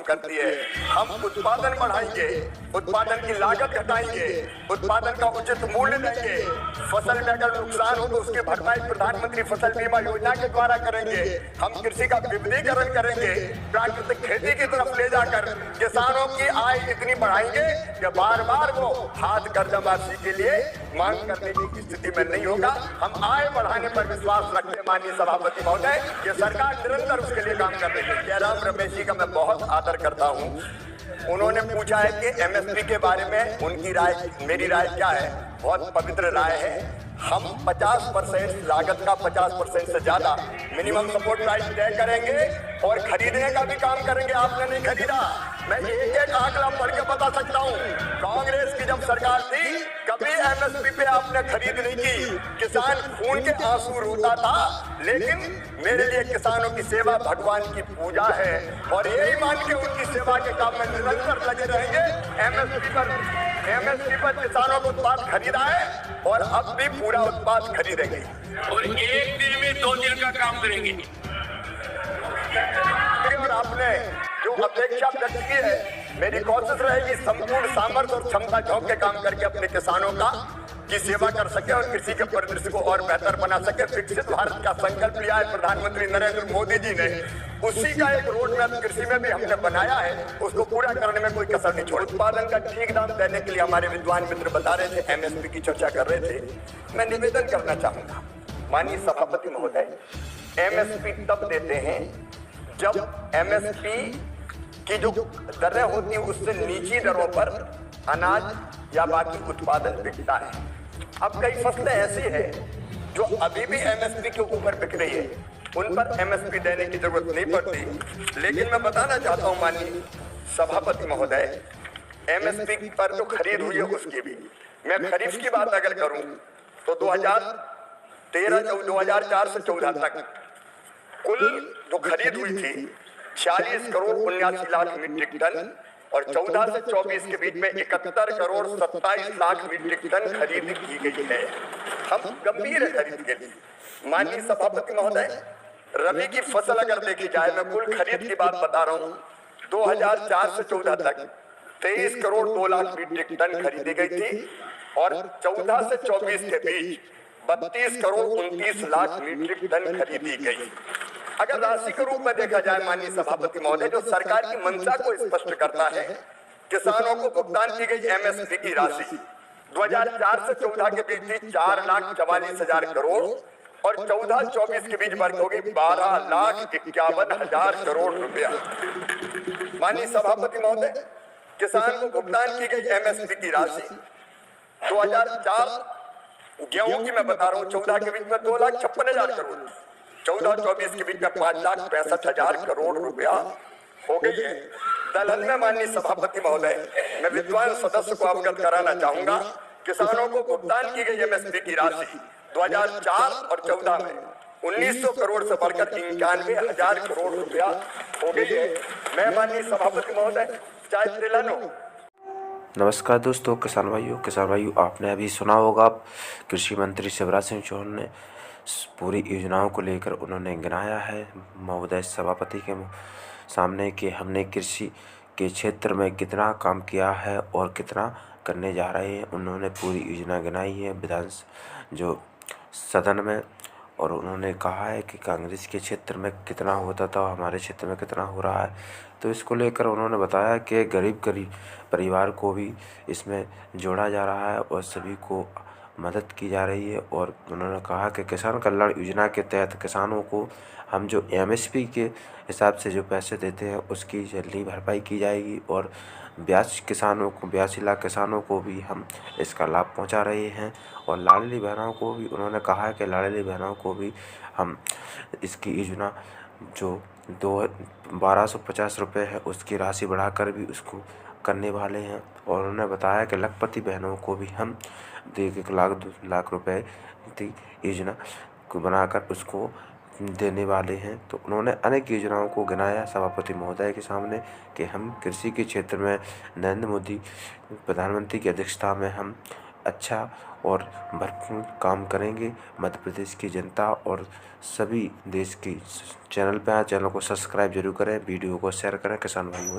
करती है। हम उत्पादन बढ़ाएंगे, उत्पादन की लागत घटाएंगे, उत्पादन का उचित मूल्य देंगे। फसल में अगर नुकसान हो तो उसकी भरपाई प्रधानमंत्री फसल बीमा योजना के द्वारा करेंगे। हम कृषि का विविधीकरण करेंगे, प्राकृतिक खेती की तरफ ले जाकर किसानों की आय इतनी बढ़ाएंगे कि बार बार वो हाथ कर्जा माफी के लिए मांग करने की स्थिति में नहीं होगा। हम आय बढ़ाने पर विश्वास रखते हैं माननीय सभापति महोदय, ये सरकार निरंतर उसके लिए काम कर रही है। जयराम रमेश जी का मैं बहुत आदर करता हूँ। उन्होंने पूछा है कि एमएसपी के बारे में उनकी राय, मेरी राय क्या है। बहुत पवित्र राय है। हम 50% लागत का 50% से ज्यादा मिनिमम सपोर्ट प्राइस तय करेंगे और खरीदने का भी काम करेंगे। आपने नहीं खरीदा, मैं एक एक आंकड़ा पढ़ के बता सकता हूँ। कांग्रेस की जब सरकार थी कभी एमएसपी पे आपने खरीद नहीं की। किसान खून के आंसू रोता था, लेकिन मेरे लिए किसानों की सेवा भगवान की पूजा है और यही मान के उनकी सेवा के काम में निरंतर लगे रहेंगे। एमएसपी पर किसानों को उत्पाद खरीदा है और अब भी पूरा उत्पाद खरीदेंगे और एक दिन में 2 दिन का काम करेंगे। और आपने जो अपेक्षा व्यक्त की है, मेरी कोशिश रहेगी संपूर्ण सामर्थ्य और क्षमता झोंक के काम करके अपने किसानों की सेवा कर सके और कृषि के परिदृश्य को और बेहतर बना सके। विकसित भारत का संकल्प लिया है प्रधानमंत्री नरेंद्र मोदी जी ने, उसी का एक रोड मैप कृषि में भी हमने बनाया है। उसको पूरा करने में कोई कसर नहीं छोड़ी। उत्पादन का ठीक दाम देने के लिए हमारे विद्वान मित्र बता रहे थे, एमएसपी की चर्चा कर रहे थे। मैं निवेदन करना चाहूंगा माननीय सभापति महोदय, एमएसपी तब देते हैं जब एमएसपी की जो दरें होती है उससे नीची दरों पर अनाज या बाकी उत्पादन बिकता है। अब कई फसलें ऐसी है जो अभी भी एमएसपी के ऊपर बिक रही है, उन पर एमएसपी देने की जरूरत नहीं पड़ती। लेकिन मैं बताना चाहता हूं माननीय सभापति महोदय, एमएसपी पर जो खरीद हुई है उसकी भी, मैं खरीफ की बात अगर करूं तो 2004 से 14 तक कुल जो खरीद हुई थी 46 करोड़ 79 लाख मीट्रिक टन और 14 से 24 के बीच में 71 करोड़ 27 लाख मीट्रिक टन खरीद की गई है। हम गंभीर है खरीद के लिए। माननीय सभापति महोदय, रबी की फसल अगर देखी जाए, मैं कुल खरीद की बात बता रहा हूँ, 2004 से 14 तक 23 करोड़ 2 लाख मीट्रिक टन खरीदी गई थी और 14 से 24 के बीच 32 करोड़ 29 लाख मीट्रिक टन खरीदी गई। अगर राशि के रूप में देखा जाए माननीय सभापति महोदय, जो सरकार की मंशा को स्पष्ट करता है, किसानों को भुगतान की गई एमएसपी की राशि 2004 से 14 के बीच थी 4,44,000 करोड़ और 14-24 के बीच बढ़ होगी 12,51,000 करोड़ रुपया। माननीय सभापति महोदय, किसान को भुगतान की गई एमएसपी की राशि 2004 गेहूं की मैं बता रहा हूँ 14 के बीच में 2,56,000 करोड़, 14-24 के बीच में 5,65,000 करोड़ रुपया हो गई है। दलहन में माननीय सभापति महोदय, मैं विद्वान सदस्य को अवगत कराना चाहूंगा, किसानों को भुगतान की गई एमएसपी की राशि 2004 और 14 में 1900 करोड़ से बढ़कर 91,000 करोड़ रुपया हो गई है। मैं माननीय सभापति महोदय चाहे तिलहन हो। नमस्कार दोस्तों, किसान भाइयों, आपने अभी सुना होगा कृषि मंत्री शिवराज सिंह चौहान ने पूरी योजनाओं को लेकर उन्होंने गिनाया है महोदय सभापति के सामने कि हमने कृषि के क्षेत्र में कितना काम किया है और कितना करने जा रहे हैं। उन्होंने पूरी योजना गिनाई है विधान जो सदन में, और उन्होंने कहा है कि कांग्रेस के क्षेत्र में कितना होता था, हमारे क्षेत्र में कितना हो रहा है। तो इसको लेकर उन्होंने बताया कि गरीब परिवार को भी इसमें जोड़ा जा रहा है और सभी को मदद की जा रही है। और उन्होंने कहा कि किसान कल्याण योजना के तहत किसानों को हम जो एमएसपी के हिसाब से जो पैसे देते हैं उसकी जल्दी भरपाई की जाएगी और 82 लाख किसानों को भी हम इसका लाभ पहुंचा रहे हैं। और लाडली बहनों को भी उन्होंने कहा है कि लाडली बहनों को भी हम इसकी योजना जो 1250 रुपये है उसकी राशि बढ़ाकर भी उसको करने वाले हैं। और उन्होंने बताया कि लखपति बहनों को भी हम 1 लाख रुपए की योजना को बनाकर उसको देने वाले हैं। तो उन्होंने अनेक योजनाओं को गिनाया सभापति महोदय के सामने कि हम कृषि के क्षेत्र में नरेंद्र मोदी प्रधानमंत्री की अध्यक्षता में हम अच्छा और भरपूर काम करेंगे। मध्य प्रदेश की जनता और सभी देश की चैनल पर चैनल को सब्सक्राइब जरूर करें, वीडियो को शेयर करें। किसान भाइयों।